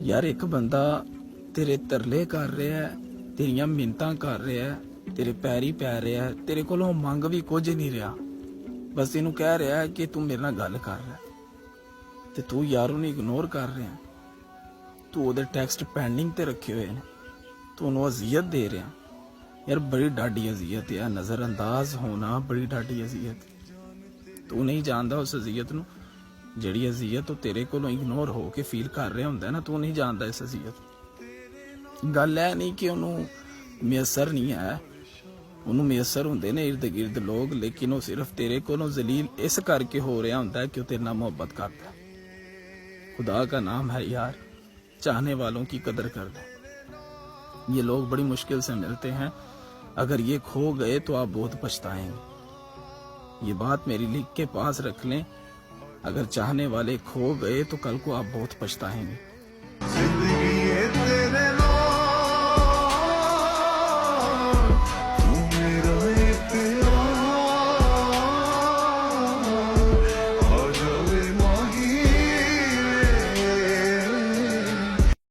यार एक बंदा तेरे तरले कर रहा है, तेरियां मिन्नतां कर रहा है, तेरे पैरी पै रहा है, तेरे कोलों मंग भी कुछ नहीं रहा, बस तेनू कह रहा है कि तू मेरे नाल गल कर रहा है ते तू यार उन्हें इग्नोर कर रहा है। तू ओदे टैक्सट पेंडिंग ते रखे हुए ने, तू उन्हें अजियत दे रहा है। यार बड़ी डाडी अजियत है, नज़रअंदाज होना बड़ी डाडी अजियत। तू नहीं जानता उस अजियत नू, जिहड़ी अजियत तो तेरे कोलों इग्नोर हो के फील कर रहा हुंदा ना, तू नहीं जानता इस अजियत। गल है नहीं कि उन्होंने मैसर नहीं है, उन्होंने मैसर होंदे ने इर्द गिर्द लोग, लेकिन वो सिर्फ तेरे कोलों जलील इस करके हो रहा होंदा है कि वो तेरे नाल मोहब्बत करता है। खुदा का नाम है यार, चाहने वालों की कदर कर दे। ये लोग बड़ी मुश्किल से मिलते हैं, अगर ये खो गए तो आप बहुत पछताएंगे। ये बात मेरी लिख के पास रख लें, अगर चाहने वाले खो गए तो कल को आप बहुत पछताएंगे।